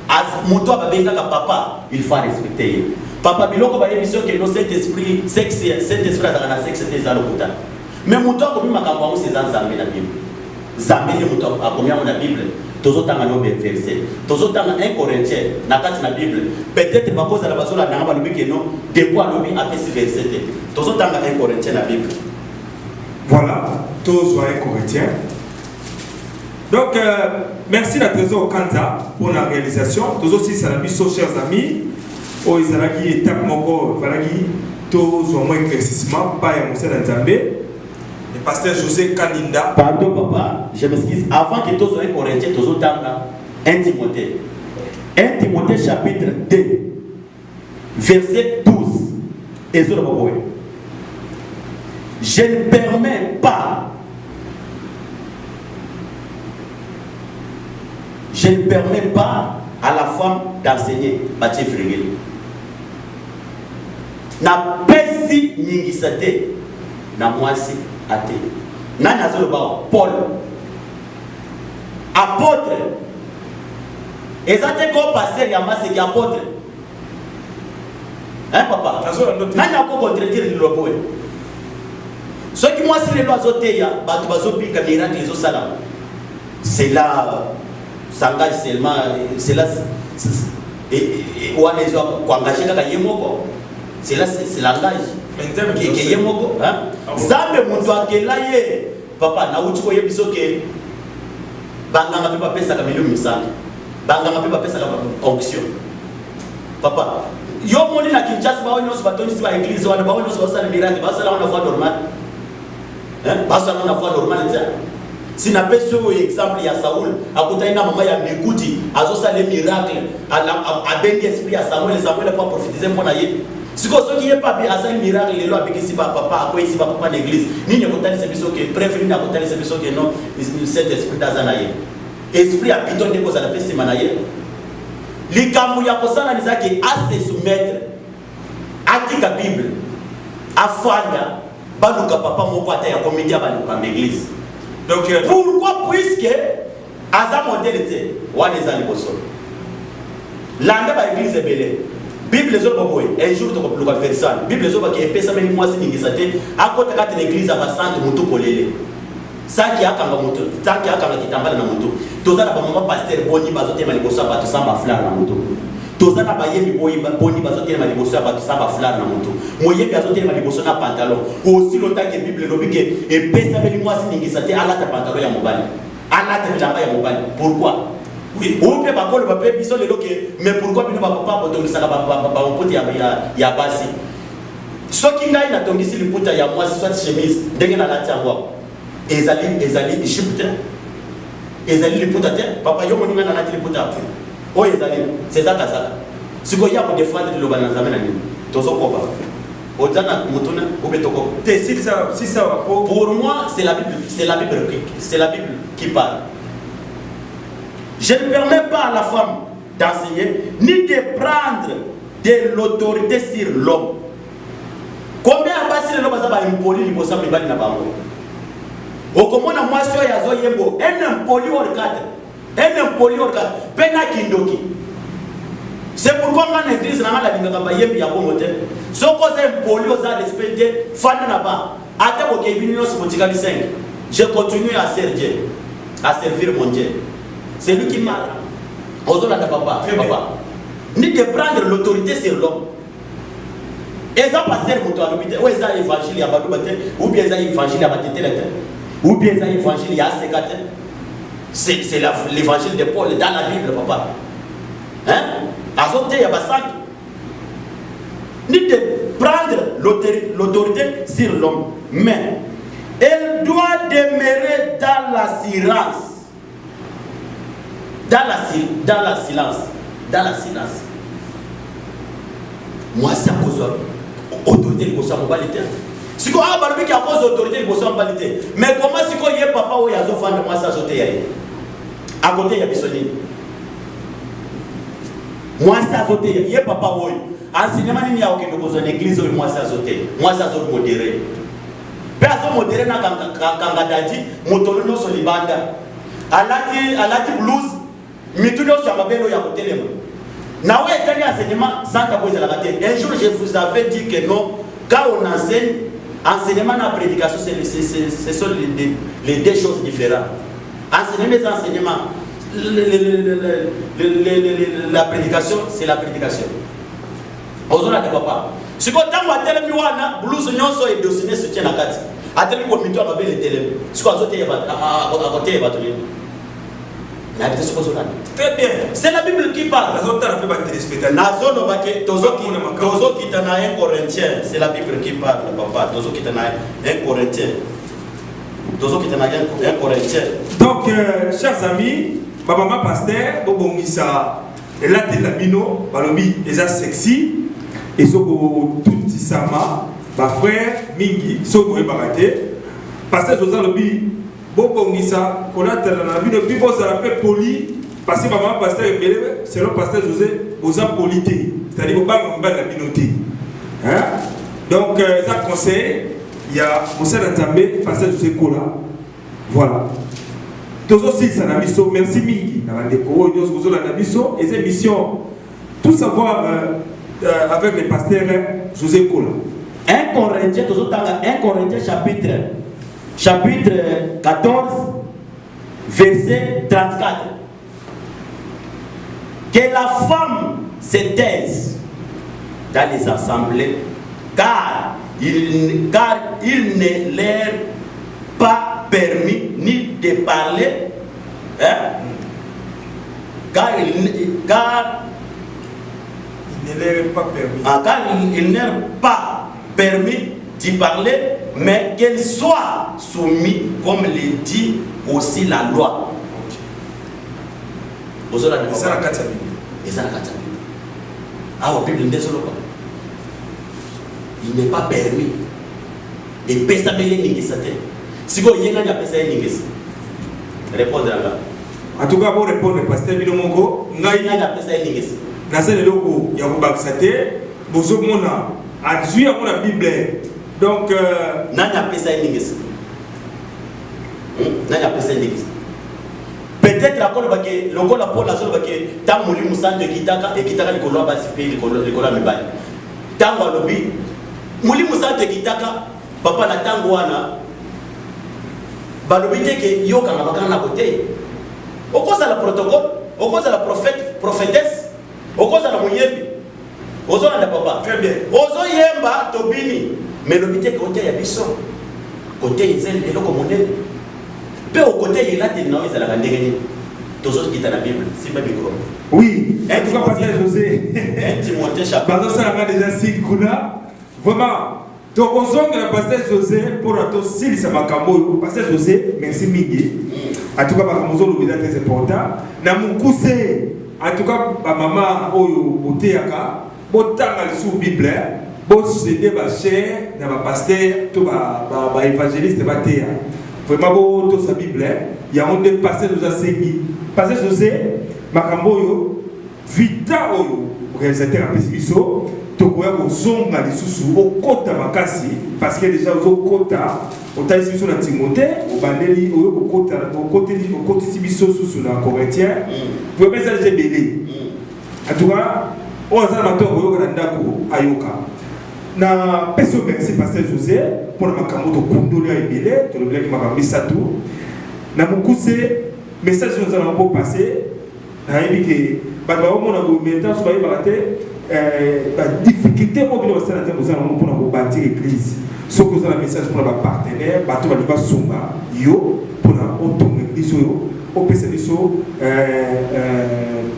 As mon toit babenga ka papa, il faut respecter. Papa biloko ba yebiso que no cet esprit dans la sexe des alokota. Mais mon toit comme makambo c'est dans Zambé na Bible. Zambé ni mon toit a combien na Bible. Tozo tanga no verset. Tozo tanga 1 Corinthiens na kati na Bible. Peut-être pas cause la basola na ba lobi que non, de quoi lobi a fait verset. Tozo tanga 1 Corinthiens na Bible. Voilà, tozo 1 Corinthiens. Donc, merci à Trésor Kanza pour la réalisation. Tous aussi, c'est la mission, chers amis. Au Izalagi, étape moko, Valagi, tous au moins éclaircissement, pas un monsieur d'Anzambé. Le pasteur José Kaninda. Pardon, papa, je m'excuse. Avant que tous soient corrects, tous autant 1 Timothée. 1 Timothée, chapitre 2, verset 12. Et je ne permets pas. Je ne permets pas à la femme d'enseigner Bâti Frégel. Na pesi ningisate na mwasi ate. Na nazolo ba Paul. Apôtre. Ezate ko passer ya masi ki apôtre. Hein papa? Na na ko contredire le loboé. Ce qui moi si les lois oteya batu bazopika miracle les salam. C'est là s'engage seulement, c'est là, c'est là, c'est l'engage qui est yemoko. Zambe mundo akelaye, papa na uchi ko yebiso ke banga ngapi pa pesa ka milioni 500, banga ngapi pa pesa ka auction. Papa, yo moni na Kinshasa ba woni osbatoni si ba église wana ba woni osala miracle, ba sala wana foi normal. Ba sala wana foi normal ça. Si n'a pas ce exemple, il y a Saoul, à côté de maman, il y a Mekouti, à ça les miracles, à ben esprit à Samuel n'a pas prophétisé pour naïe. Si vous n'avez pas bien à ça, miracle, les lois, avec ici, papa, à quoi ici, papa, l'église, ni ne côté de ce qui est préféré, à côté de ce qui est non, cet esprit d'Azanaïe. Esprit à piton de cause à la paix, c'est manaïe. Les Kamouya Kosana, les qui à se soumettre, à atika Bible afanda baluka papa moko ata ya comité ya baluka l'église. Donc pourquoi puisque aza modèle était wana ezali boso landa ba église belé Bible zo boboy un jour to ko luka versan Bible zo ba ke pesa meni mwasi ningisa te akota kati na église aba sante mutu kolele saki akanga mutu tanki akanga kitambala na mutu tozana ba mama pasteur boni bazotema liboso ba to samba fleur na mutu tozana ba yemi boni bazotema liboso ba to samba fleur na mutu moyebi azotema liboso na pantalon aussi longtemps que Bible lobi ke e pesa meni mwasi ningisa te alata pantalon ya mobali alata bilamba ya mobali. Pourquoi? Oui, ou bien bakolo ba pe biso lelo ke mais pourquoi bino ba papa botongisa ba mputa ya basi soki ngai na tongisi liputa ya mwasi soit chemise ndenge na lati yango ezali Egypte ezali liputa te papa yo moninga na lati liputa o ezali c'est ça kazaka siko ya ko défendre le bana zamena ni tozo koba otana mutuna obetoko te si ça pour moi c'est la Bible qui parle. Je ne permets pas à la femme d'enseigner ni de prendre de l'autorité sur l'homme. Combien de l'homme a impoli les bossons de la banque? Au comment la moisson ya zo yembo un impoli hors cadre, un impoli hors cadre, pena kindoki. C'est pourquoi dans l'église na la binga kamba yembi ya bomote. So cause impoli aux a respecté fana na ba. Ata ko kebini no se motika 5. Je continue à servir mon Dieu. C'est lui qui m'a. Ozola da papa. Ni de prendre l'autorité sur l'homme. Et ça pasteur moto alobite ou ça évangile ya badu bate ou bien ça évangile ya batete ou bien ça évangile ya sekate. C'est l'évangile de Paul dans la Bible papa. Hein? Azote ya basaki. Ni de prendre l'autorité sur l'homme, mais elle doit demeurer dans la silence. Dans la silence. Moi, c'est à cause de l'autorité de l'autorité. Si vous avez dit à cause de l'autorité de l'autorité, mais comment si vous avez papa ou yazo fan de moi ça sauter à côté il y a bisoni. Moi ça sauter, il y a papa ou enseignement ni ya okendo ko zone église ou moi ça sauter. Moi ça sauter modéré. Personne modéré na kanga dadi motolo no so libanda. Alati blues mituno so mabelo ya kotelema. Na ouais tani enseignement sans taboza la bataille. Un jour je vous avais dit que non quand on enseigne enseignement et prédication ce sont les deux choses différentes. Enseigner les enseignements la prédication c'est la prédication. Ozona de papa. Si vous avez télé miwana blues nyonso et dessiné ce tient la carte. Ateli ko mito mabele télé. Si vous avez à côté batoli. Très bien. C'est la Bible qui parle. C'est la Bible qui parle, papa. Donc, chers amis, Baba pasteur, Bobongisa, et là, t'es la bino, Balobi, et ça sexy, et ça, tout sama, ma frère, Mingi, Sogo et Barate, pasteur José Lobi, Bobongisa, qu'on a la bino, puis vous avez poli, parce que maman pasteur est selon pasteur José, vous avez polité, c'est-à-dire, vous n'avez pas la binoté. Donc, ça conseille, il y a Moussa Nzambe, pasteur José Kola, voilà. Tous aussi, ça n'a mis merci Mingi, dans la déco, nous avons la mission, et ces missions, tout savoir avec les pasteurs José Kola. 1 Corinthiens chapitre 14, verset 34. Que la femme se taise dans les assemblées, car il ne leur pas permis ni de parler, hein? Car il ne leur pas permis. Car il ne leur pas permis d'y parler, mais qu'elle soit soumise, comme le dit aussi la loi. Il n'est pas permis de pesa belle ningisate. Si vous y avez pesa ningis, répondre là. En tout cas, pour répondre, pasteur Bilomongo, n'a pesa ningis. Nasa le loko ya kubaksate, bozomona adjoint à la Bible. Donc, peut-être la Paul a dit tant Moulim Moussa de Kitaka et Kitaka le Coloa Basipé, le Coloa Mibali. Tant Walobi, Moulim Moussa de Kitaka, papa na Tanguana, Balobi que Yoka n'a pas à côté. Au cause de la protocole, au cause de la prophétesse, au cause de la Mouyebi, au cause de la papa. Très bien. Ozo Yemba, Tobini, mais le bité côté Yabisson, côté Izel et le commandé. Peu au côté il a des noms, ils la gagné. Tous autres qui dans la Bible, c'est pas micro. Oui, un petit pasteur José. Un petit monté chapeau. Parce que ça a déjà signé Kuna. Vraiment. Donc, on sent que le pasteur José, pour la tosil, c'est ma cambo. Pasteur José, merci Miguel. En tout cas, ma cambo, le très important. Na mon cousin, en tout cas, ma maman, au théâtre, botanga sous Bible, bon, c'est des bachers, na ma pasteur, tout ma évangéliste, ma théâtre. Vraiment, tout sa Bible, il y a un des pasteurs nous a segui. Pasteur José, ma cambo, vita, réalisateur à Pesibiso, tokoya kozonga lisusu okota makasi parce que déjà ozokota otali sur na Timothée obandeli oyo okotisi biso susu na Corinthiens vous pouvez ça belé en tout cas on a mato oyo na ndako ayoka na peso merci pasteur José pour makambo to kundoli ya ebele to lebela ki makambo satu na mukuse message nous allons passer na yebike ba on a go maintenant so ba yebate la difficulté pour nous pour bâtir l'église. Ce que vous avez un message pour nos partenaires, bateau va songa yo pour automne l'église yo, au PCBSO,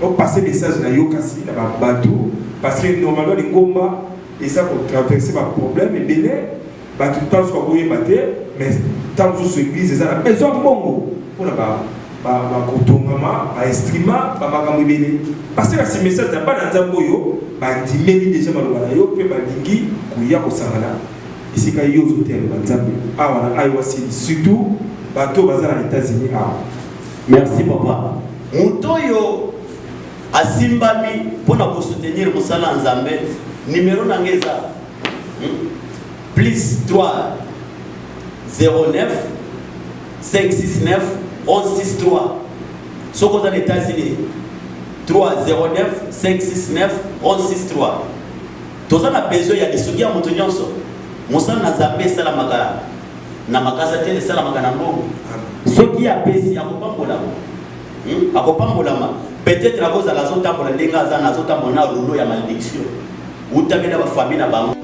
au passer message na yo kasi na bateau parce que normalement les gomba et ça pour traverser par problème et belé bateau temps soit voyer battre mais tant que sur l'église ça la besoin bongo pour la bakotongama bainstrima bamakambo ebele parce que ce message na bana nzambe oyo bandimeli déjà maloba na yo mpe balingi koya kosangana esika yo ozotela banzambe awa na aiwasili surtout bato baza na États-Unis awa. Merci papa. Moto oyo asimbami mpona kosoutenir mosala nzambe numéro na ngai eza plus 3 09 569 1163. Ce qu'on a les États-Unis, 309 569 1163. Tous on a besoin il y a des soucis à monter ensemble. Mon sang n'a jamais ça la maga, na makasa télé ça la maga na mbongo. Ce qui a payé à Kopambolama, peut-être à cause de la zone tambola lenga za na zone tambola rouleau ya malédiction. Ou tamela ba famille na bango.